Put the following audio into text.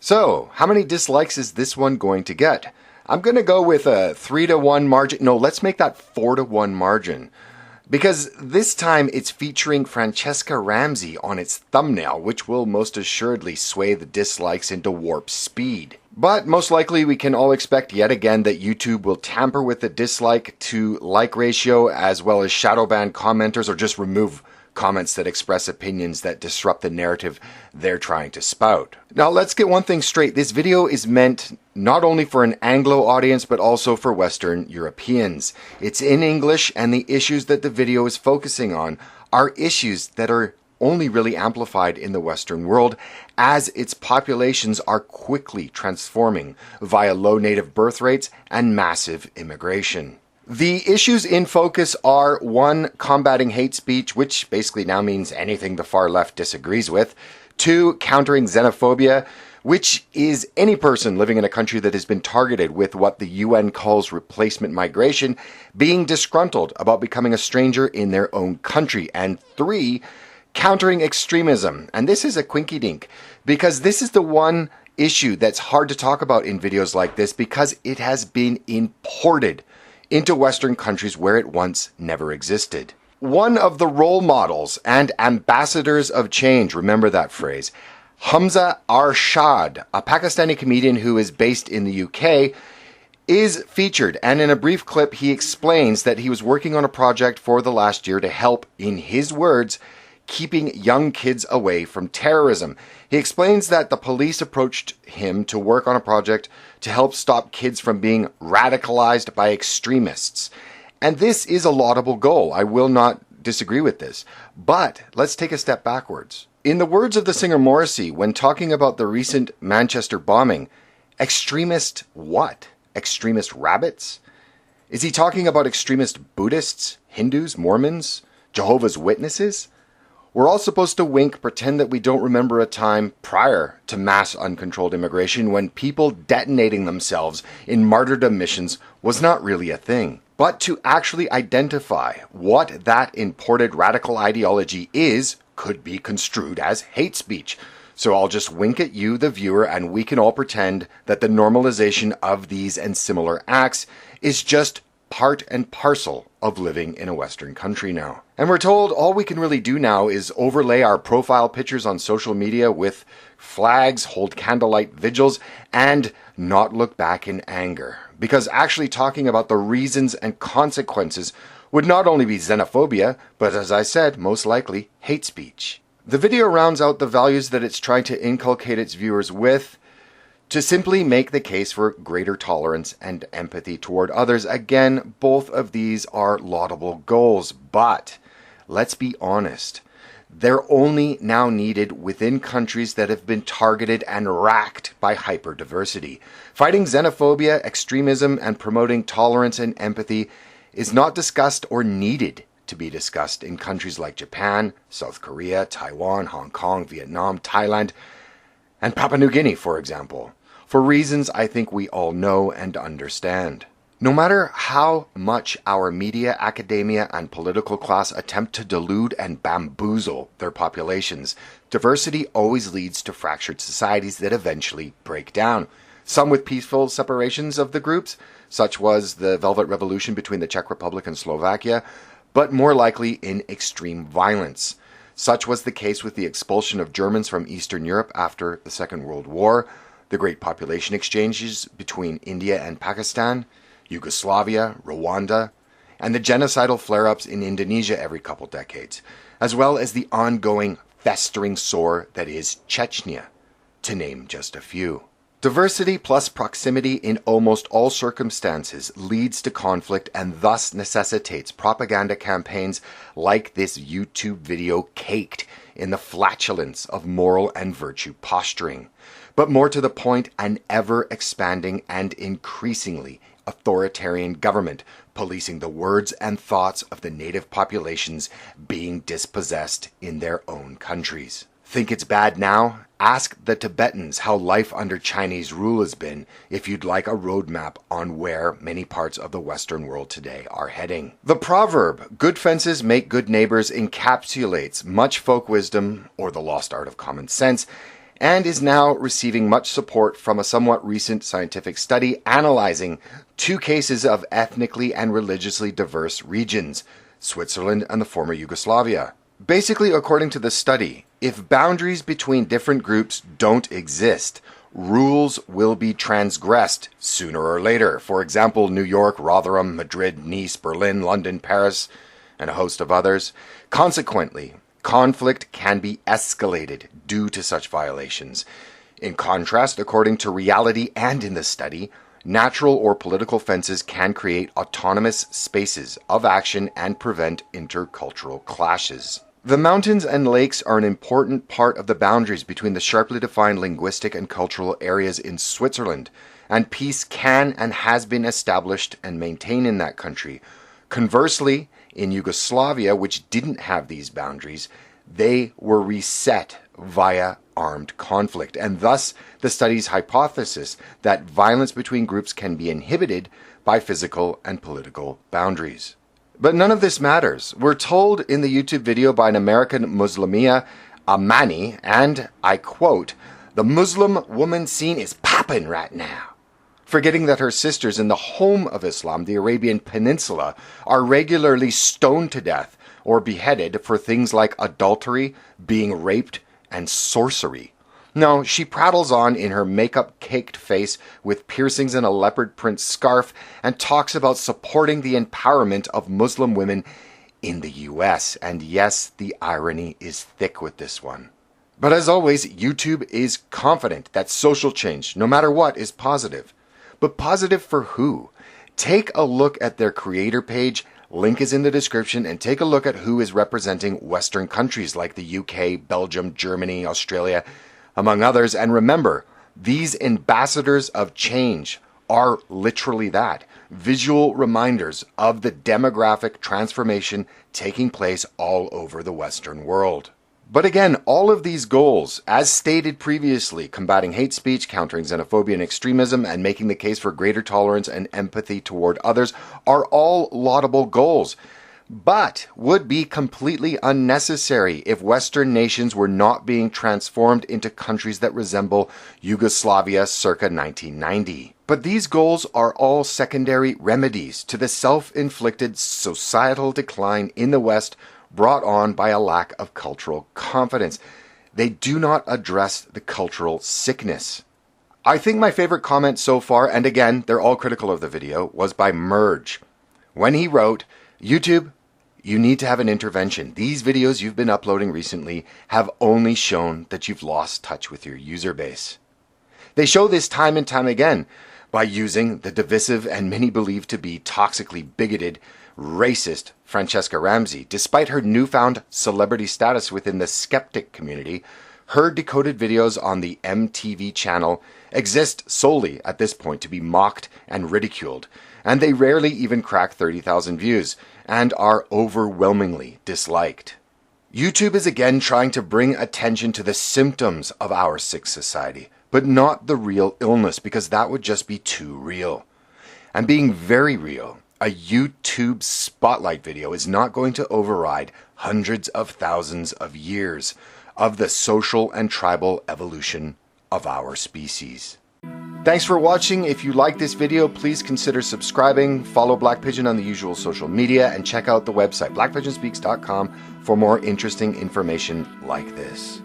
So, how many dislikes is this one going to get? I'm going to go with a 3-to-1 margin. No, let's make that 4-to-1 margin. Because this time it's featuring Francesca Ramsey on its thumbnail, which will most assuredly sway the dislikes into warp speed. But most likely we can all expect yet again that YouTube will tamper with the dislike to like ratio, as well as shadow ban commenters or just remove comments that express opinions that disrupt the narrative they're trying to spout. Now let's get one thing straight. This video is meant not only for an Anglo audience, but also for Western Europeans. It's in English, and the issues that the video is focusing on are issues that are only really amplified in the Western world, as its populations are quickly transforming via low native birth rates and massive immigration. The issues in focus are 1. Combating hate speech, which basically now means anything the far left disagrees with. 2. Countering xenophobia, which is any person living in a country that has been targeted with what the UN calls replacement migration, being disgruntled about becoming a stranger in their own country. And 3. Countering extremism. And this is a quinky dink, because this is the one issue that's hard to talk about in videos like this, because it has been imported into Western countries where it once never existed. One of the role models and ambassadors of change, remember that phrase, Hamza Arshad, a Pakistani comedian who is based in the UK, is featured, and in a brief clip he explains that he was working on a project for the last year to help, in his words, keeping young kids away from terrorism. He explains that the police approached him to work on a project to help stop kids from being radicalized by extremists. And this is a laudable goal. I will not disagree with this. But let's take a step backwards. In the words of the singer Morrissey, when talking about the recent Manchester bombing, extremist what? Extremist rabbits? Is he talking about extremist Buddhists, Hindus, Mormons, Jehovah's Witnesses? We're all supposed to wink, pretend that we don't remember a time prior to mass uncontrolled immigration when people detonating themselves in martyrdom missions was not really a thing. But to actually identify what that imported radical ideology is could be construed as hate speech. So I'll just wink at you, the viewer, and we can all pretend that the normalization of these and similar acts is just part and parcel of living in a Western country now. And we're told all we can really do now is overlay our profile pictures on social media with flags, hold candlelight vigils, and not look back in anger. Because actually talking about the reasons and consequences would not only be xenophobia, but as I said, most likely hate speech. The video rounds out the values that it's trying to inculcate its viewers with, to simply make the case for greater tolerance and empathy toward others. Again, both of these are laudable goals, but let's be honest, they're only now needed within countries that have been targeted and racked by hyperdiversity. Fighting xenophobia, extremism, and promoting tolerance and empathy is not discussed or needed to be discussed in countries like Japan, South Korea, Taiwan, Hong Kong, Vietnam, Thailand, and Papua New Guinea, for example, for reasons I think we all know and understand. No matter how much our media, academia, and political class attempt to delude and bamboozle their populations, diversity always leads to fractured societies that eventually break down. Some with peaceful separations of the groups, such was the Velvet Revolution between the Czech Republic and Slovakia, but more likely in extreme violence. Such was the case with the expulsion of Germans from Eastern Europe after the Second World War, the great population exchanges between India and Pakistan, Yugoslavia, Rwanda, and the genocidal flare-ups in Indonesia every couple decades, as well as the ongoing festering sore that is Chechnya, to name just a few. Diversity plus proximity in almost all circumstances leads to conflict and thus necessitates propaganda campaigns like this YouTube video caked in the flatulence of moral and virtue posturing. But more to the point, an ever-expanding and increasingly authoritarian government policing the words and thoughts of the native populations being dispossessed in their own countries. Think it's bad now? Ask the Tibetans how life under Chinese rule has been if you'd like a roadmap on where many parts of the Western world today are heading. The proverb, good fences make good neighbors, encapsulates much folk wisdom, or the lost art of common sense, and is now receiving much support from a somewhat recent scientific study analyzing 2 cases of ethnically and religiously diverse regions, Switzerland and the former Yugoslavia. Basically, according to the study, if boundaries between different groups don't exist, rules will be transgressed sooner or later. For example, New York, Rotherham, Madrid, Nice, Berlin, London, Paris, and a host of others. Consequently, conflict can be escalated due to such violations. In contrast, according to reality and in the study, natural or political fences can create autonomous spaces of action and prevent intercultural clashes. The mountains and lakes are an important part of the boundaries between the sharply defined linguistic and cultural areas in Switzerland, and peace can and has been established and maintained in that country. Conversely, in Yugoslavia, which didn't have these boundaries, they were reset via armed conflict, and thus the study's hypothesis that violence between groups can be inhibited by physical and political boundaries. But none of this matters. We're told in the YouTube video by an American Muslimia, Amani, and I quote, "The Muslim woman scene is popping right now," forgetting that her sisters in the home of Islam, the Arabian Peninsula, are regularly stoned to death or beheaded for things like adultery, being raped, and sorcery. No, she prattles on in her makeup-caked face with piercings and a leopard print scarf and talks about supporting the empowerment of Muslim women in the US. And yes, the irony is thick with this one. But as always, YouTube is confident that social change, no matter what, is positive. But positive for who? Take a look at their creator page. Link is in the description, and take a look at who is representing Western countries like the UK, Belgium, Germany, Australia, among others. And remember, these ambassadors of change are literally that, visual reminders of the demographic transformation taking place all over the Western world. But again, all of these goals, as stated previously, combating hate speech, countering xenophobia and extremism, and making the case for greater tolerance and empathy toward others, are all laudable goals, but would be completely unnecessary if Western nations were not being transformed into countries that resemble Yugoslavia circa 1990. But these goals are all secondary remedies to the self-inflicted societal decline in the West brought on by a lack of cultural confidence. They do not address the cultural sickness. I think my favorite comment so far, and again, they're all critical of the video, was by Merge, when he wrote, "YouTube, you need to have an intervention. These videos you've been uploading recently have only shown that you've lost touch with your user base." They show this time and time again by using the divisive and many believe to be toxically bigoted, racist Francesca Ramsey. Despite her newfound celebrity status within the skeptic community, her decoded videos on the MTV channel exist solely at this point to be mocked and ridiculed, and they rarely even crack 30,000 views and are overwhelmingly disliked. YouTube is again trying to bring attention to the symptoms of our sick society, but not the real illness, because that would just be too real. And being very real, a YouTube spotlight video is not going to override hundreds of thousands of years of the social and tribal evolution of our species. Thanks for watching. If you like this video, please consider subscribing, follow Black Pigeon on the usual social media, and check out the website blackpigeonspeaks.com for more interesting information like this.